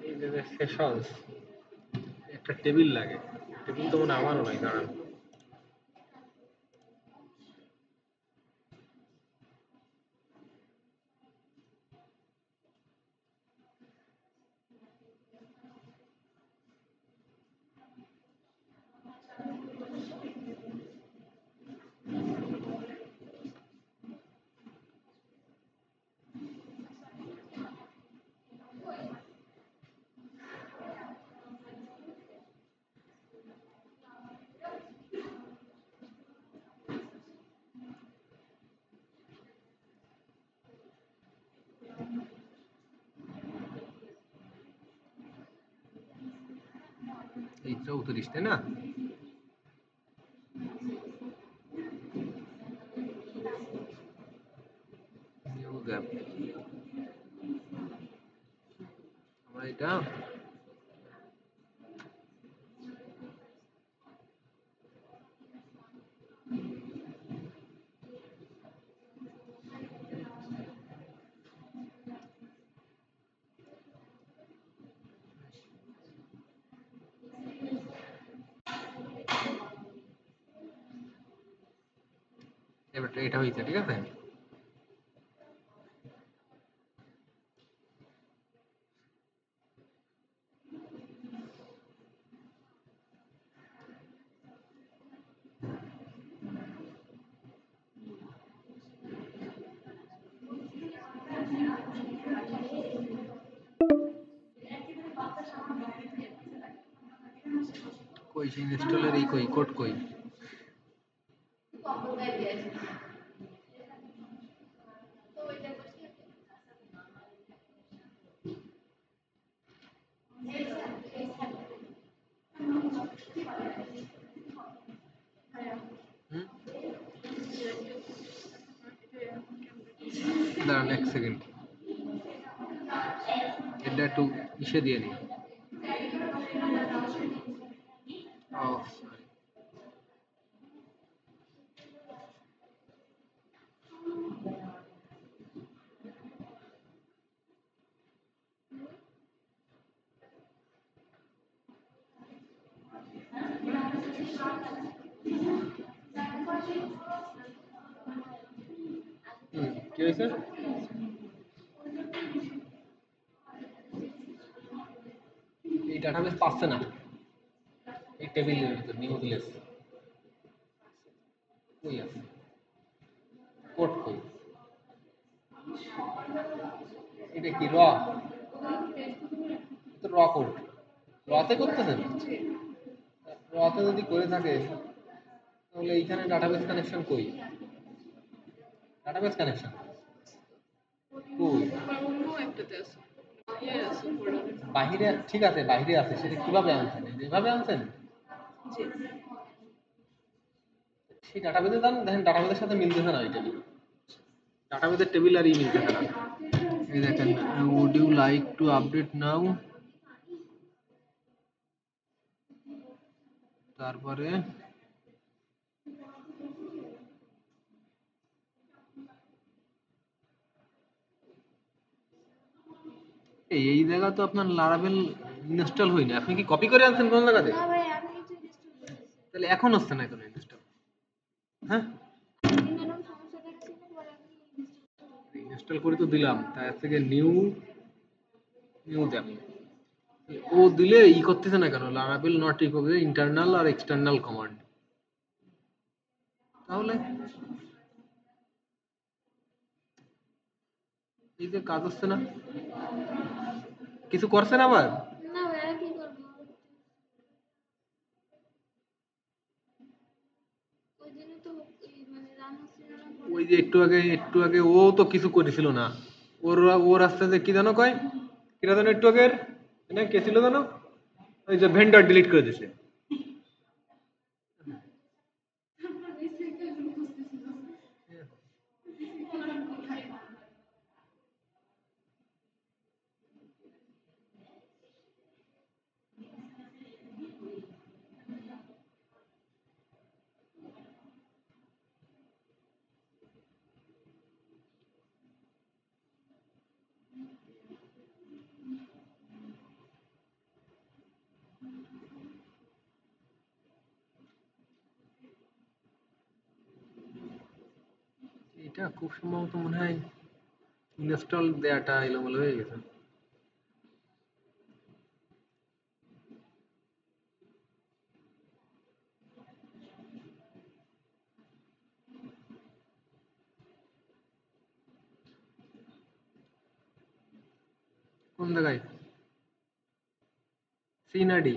এই যে সেশনস একটা টেবিল লাগে, টেবিল তো মনে হয় আমারও নাই, দাঁড়ান। এই 34, তাই না? নিউ গ্যাপ আমরা এটা এবার এটা হয়েছে, ঠিক আছে। কই সেই ইনস্টলের এই কই কোড কই? হুম, দাঁড়ান 1 সেকেন্ড, এটা একটু ইসে দিয়ে নি। ও সরি। কি হয়েছে? এই ডাটাবেস পাচ্ছে না এই টেবিলের ভিতর, নিউজলেস কই আছে, কোড কই? এটা কি র? তো র কোড, রতে করতেছেন? রতে যদি করে থাকে তাহলে এইখানে ডাটাবেস কানেকশন কই? ডাটাবেস কানেকশন কই? বাহিরে, ঠিক আছে বাহিরে আছে, সেটা কিভাবে আনছেন? যেভাবে আনছেন সেই ডাটাবেসে যান, দেখেন ডাটাবেসের সাথে মিলতেছে না ওই টেবিল, ডাটাবেসের টেবিল আর ই মিলতেছে না। এই দেখেন, would you like to update now, তারপরে এই জায়গা তো আপনার লারাভেল ইনস্টল হয়নি, আপনি কি কপি করে আনছেন কোন জায়গাতে? না ভাই আমি কিছু ইনস্টল করেছি। তাহলে এখন হচ্ছে না কেন ইনস্টল? হ্যাঁ, এরকম সমস্যা দেখছি না, পরে আমি ইনস্টল করে তো দিলাম, তার থেকে নিউ নিউ দেব, ও দিলে ই করতেছে না কেন? লারাভেল নট রিকগনাইজ ইন্টারনাল আর এক্সটার্নাল কমান্ড, তাহলে এই যে কাজ হচ্ছে না, কিছু করছেন আবার? না ভাই আর কি করবো, ওই দিনও তো মানে রান হচ্ছিল না, পরে ওই যে একটু আগে ও তো কিছু করেছিল না, ওর রাস্তাতে কি জানো কয়, কিরা জানো একটু আগের এটা কে ছিল জানো? ওই যে ভেন্ডর ডিলিট করে দিছে। এটা খুব সম্ভবত মনে হয় ইনস্টল দেয়াটা এলোমেলো হয়ে গেছে। কোন জায়গায়? সি না ডি?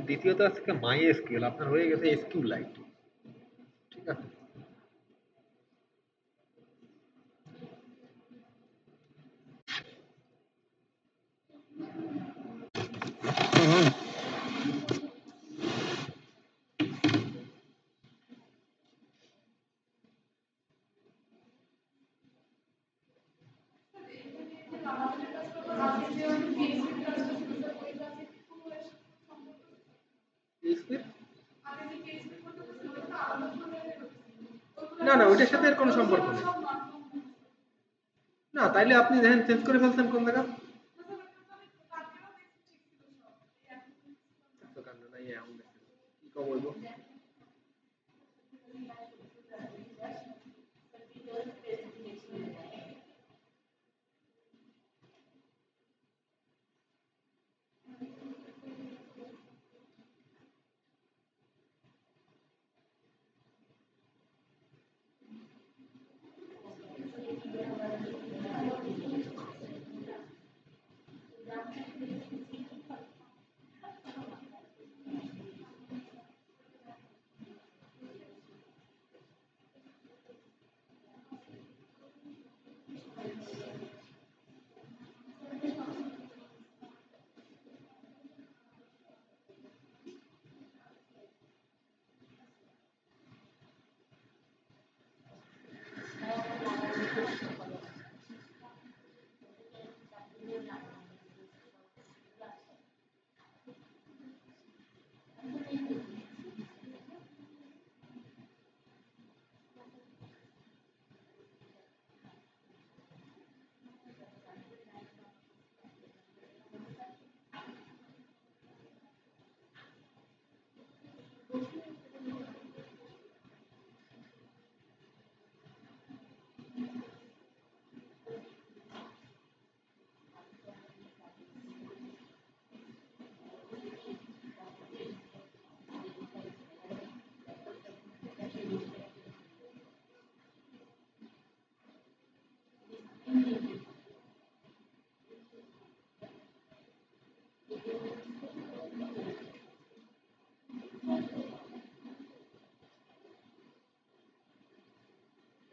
দ্বিতীয়ত আজকে মাই এসকিউএল আপনার হয়ে গেছে এসকিউ লাইট। ঠিক আছে। PHP না না ওইটার সাথে এর কোনো সম্পর্ক নেই। না তাইলে আপনি দেখেন চেঞ্জ করে ফেলছেন কোন জায়গা। তো কান্না নাই এমন দেখছেন। কি কব বলবো?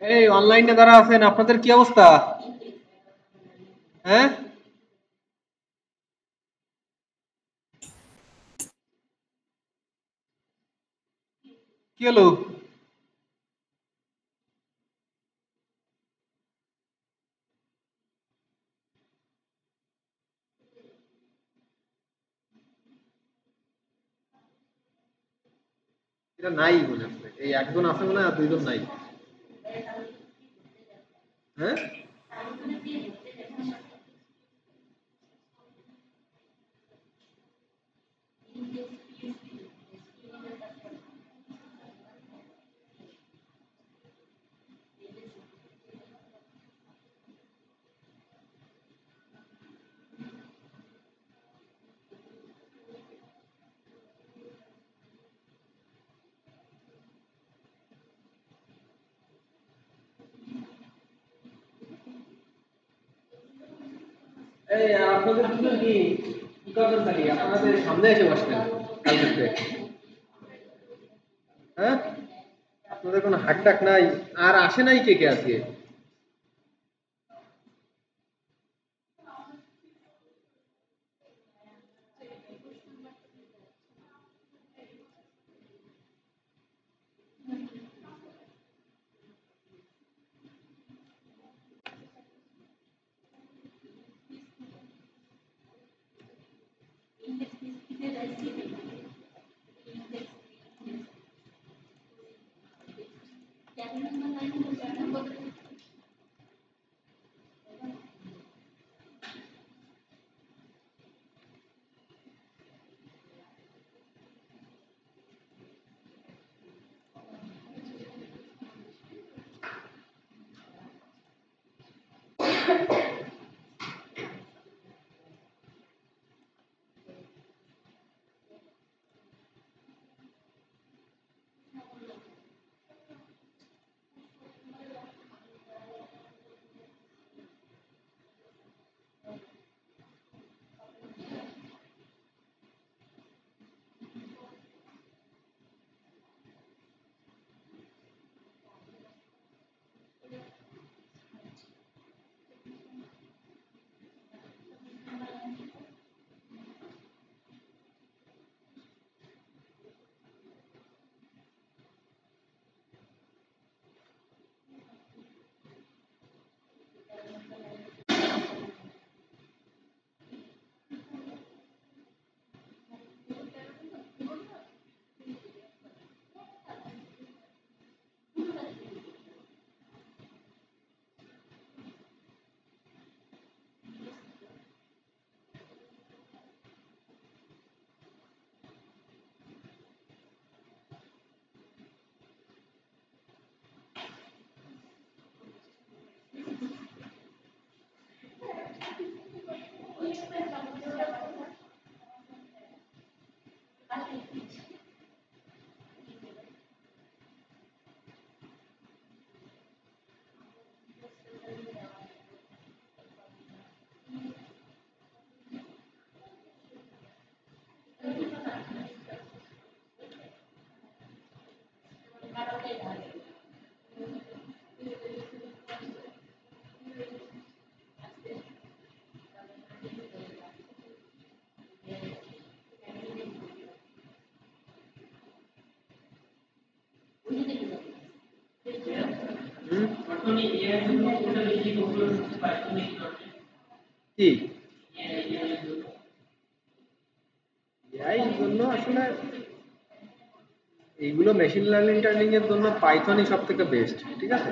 এই অনলাইনে যারা আছেন আপনাদের কি অবস্থা? হ্যাঁ? কি হলো? এটা নাই মনে হচ্ছে। এই একজন আছে মনে হয় আর দুইজন নাই। হ্যাঁ? এই আপনাদের দুজন কি করবেন নাকি? আপনাদের সামনে এসে বসবেন কালকে থেকে। হ্যাঁ? আপনাদের কোনো হাক ডাক নাই আর আসে নাই কে কে আজকে? কি এআই এর জন্য আসলে এইগুলো মেশিন লার্নিং টার্নিং এর জন্য পাইথনই সব থেকে বেস্ট, ঠিক আছে?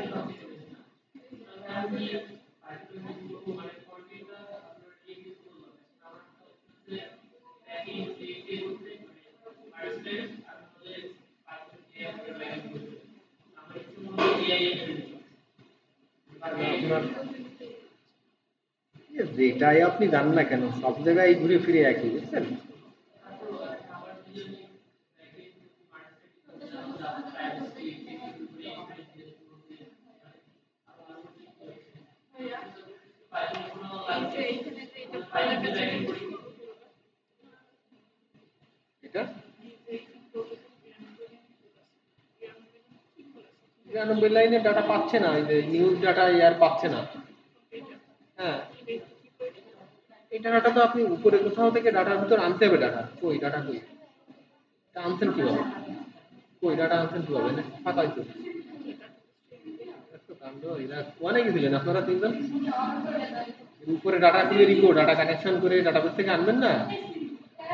আপনার যেটাই আপনি জানেন না কেন সব জায়গায় ঘুরে ফিরে একই, বুঝছেন? এটা 93 লাইনের ডাটা পাচ্ছে না, এই যে নিউজ ডাটা আর পাচ্ছে না। হ্যাঁ, এই ডাটাটা তো আপনি উপরে কোথাও থেকে ডাটার ভিতর আনতে হবে। ডাটা কই, ডাটা কই, এটা আনছেন কিভাবে? কই ডাটা আনছেন কিভাবে? না ফাঁকাই তো। এত কাণ্ড, এরা কোয়ানে গেছিলেন আপনারা তিনজন? এর উপরে ডাটা কুয়েরি কো ডাটা কানেকশন করে ডাটাবেস থেকে আনবেন না?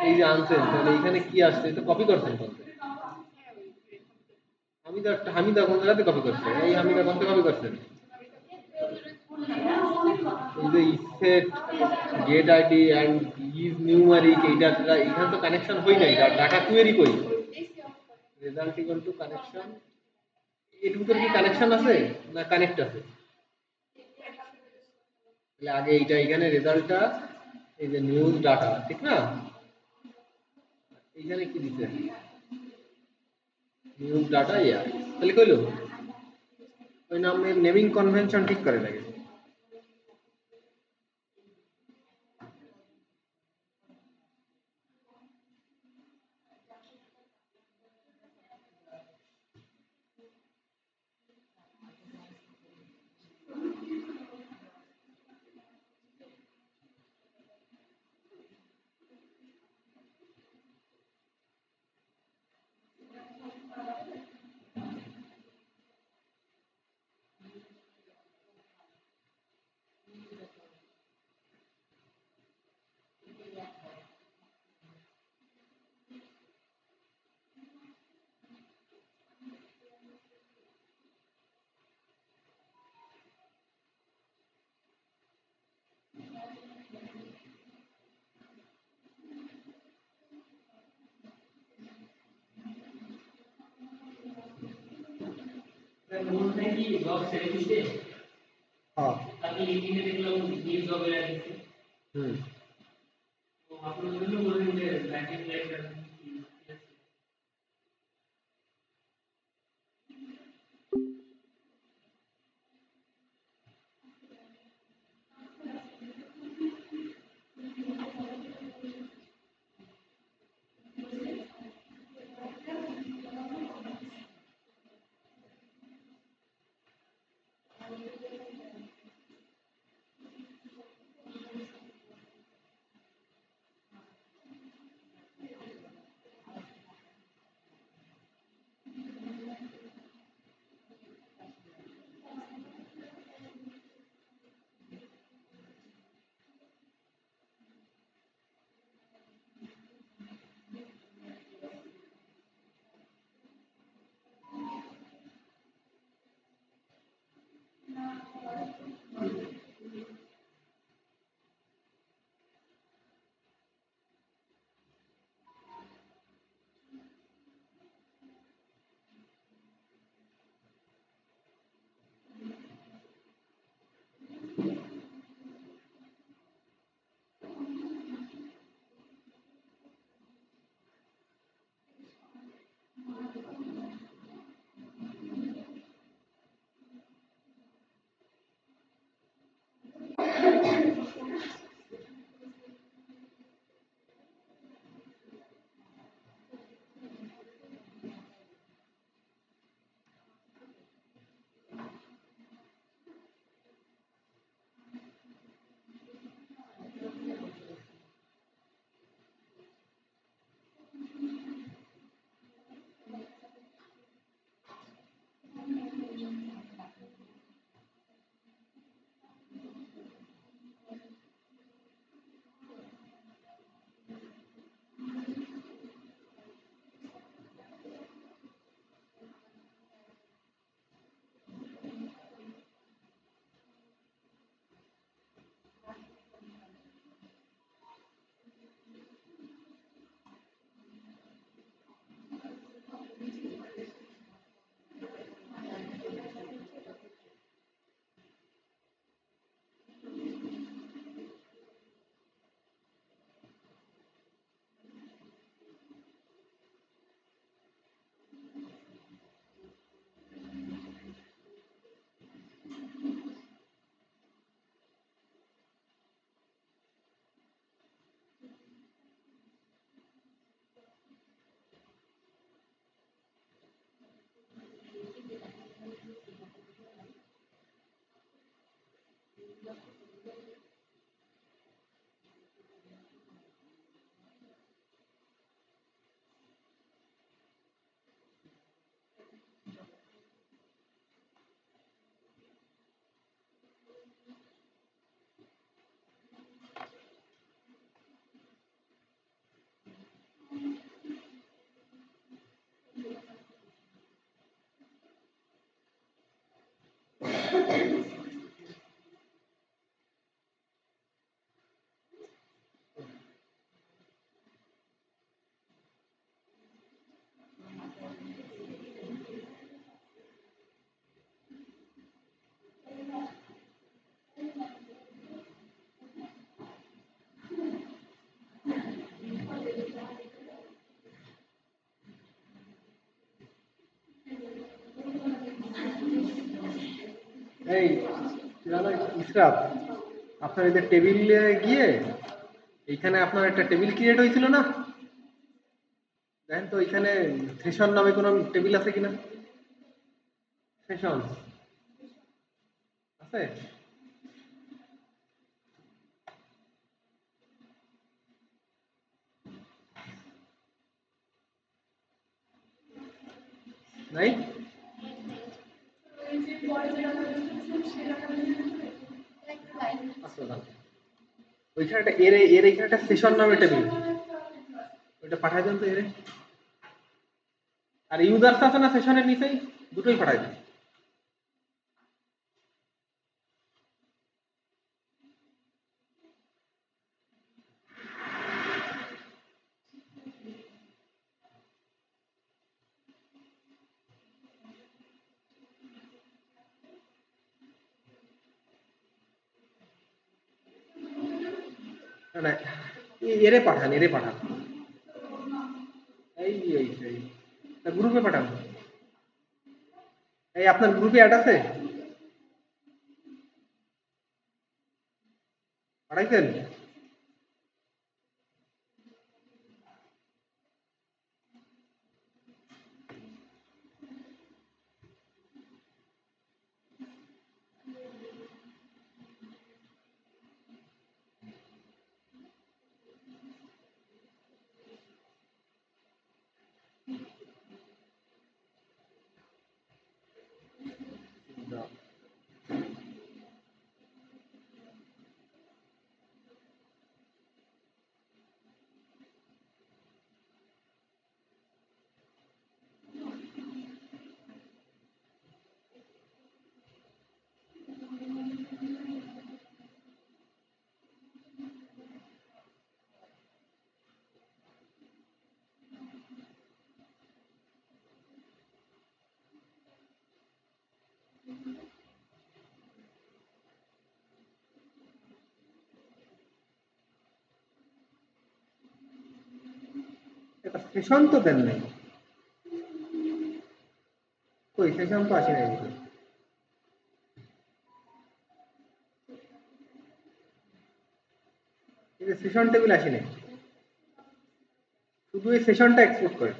এই যে আনছেন, তাহলে এইখানে কি আসছে? এটা কপি করছেন কোন থেকে? হামিদা কোন জায়গাতে কপি করছে? এই হামিদা কোন থেকে কপি করছেন? এই যে isset get ID and is numeric, এইটা এখানে তো কানেকশন হই নাই, ডাটা কুয়েরি কই? রেজাল্ট ইকুয়াল টু কানেকশন, এর ভিতরে কি কানেকশন আছে না কানেক্ট আছে? তাহলে আগে এইটা এখানে রেজাল্টটা, এই যে নিউজ ডাটা, ঠিক না? এইখানে কি দিছে? নিউজ ডাটা ইয়ার, তাহলে কইলো ওই নামের নেমিং কনভেনশন ঠিক করে লাগে। হ্যাঁ, হুম। এই ইসরাত, আপনার এই যে টেবিলে গিয়ে এইখানে আপনার একটা টেবিল ক্রিয়েট হয়েছিল না, দেখেন তো এখানে সেশন নামে কোনো টেবিল আছে কিনা। সেশন আছে? নাই? আচ্ছা না, ওইখানে একটা এর এখানে একটা সেশন নামে টেবিল, ওইটা পাঠাই দেন তো এরে। আর ইউজার্স আছে না সেশনের নিচেই, দুটোই পাঠাই দেন। না না, এরে পাঠান, এরে পাঠান। এই এই এই গ্রুপে পাঠান। এই আপনার গ্রুপে অ্যাড আছে? পাঠাইছেন? না। এটা সেশন তো দেন নাই, কই সেশন তো আসে নাই। এই যে সেশন টেবিল আসে নাই, শুধু এই সেশনটা এক্সপোর্ট করে।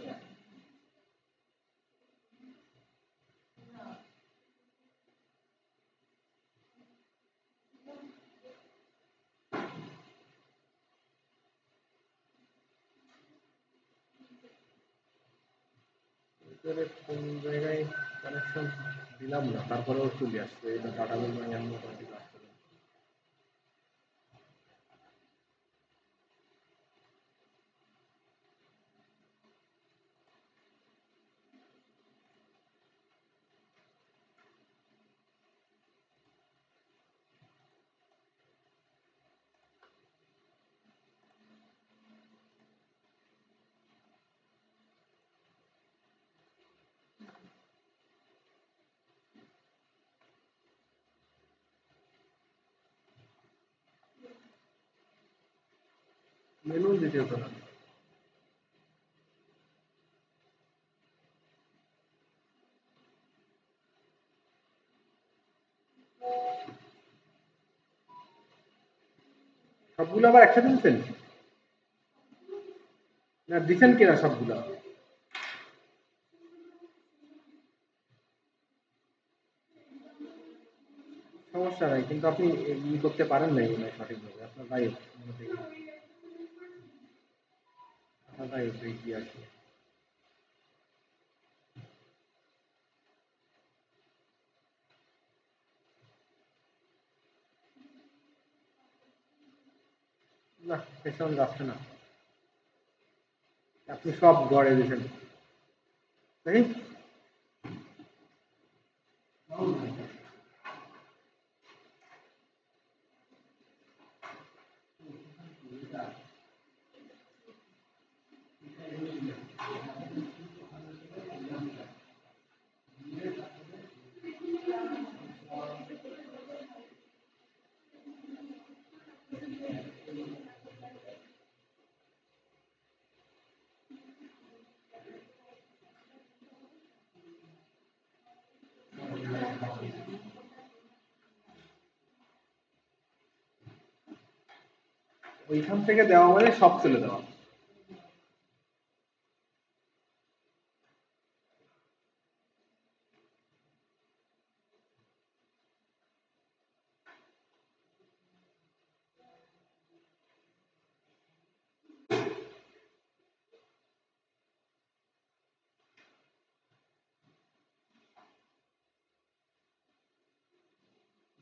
ভিতরে কোন জায়গায় কানেকশন দিলাম না, তারপরেও চলে আসছে, এটা ডাটাবেস মানে আমি মোটামুটি কাজ করি। মেনু দিতে হতো না। সবগুলো আবার একসাথে দিচ্ছেন না, দিচ্ছেন কিনা সবগুলো? সমস্যা নাই, কিন্তু আপনি ই করতে পারেন নাই মনে হয় সঠিকভাবে। আপনার ভাই মনে হয় আপনার ভাই কি আছে। না, সেশন যাচ্ছে না। আপনি সব গড়ে দিয়েছেন, তাই? ওইখান থেকে দেওয়া মানে সব তুলে দেওয়া।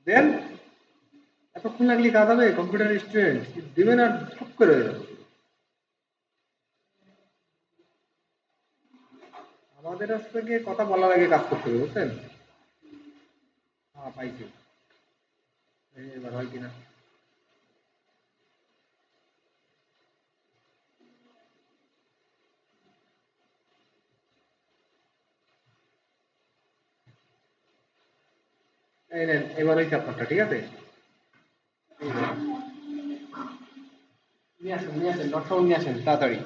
দেন এতক্ষণ লাগলে কাজ হবে? কম্পিউটার স্টুডেন্ট দিবেন আর ঠুক করে হয়ে যাবে। আমাদের কাছ থেকে কথা বলার আগে কাজ করতে হবে, বুঝছেন? হ্যাঁ, পাইছি। এবার হয় কিনা। এই নেন, এবার হয়েছে আপনারটা, ঠিক আছে? এই যে, নিয়ে আসেন, নিয়ে আসেন, নকশা নিয়ে আসেন তাড়াতাড়ি।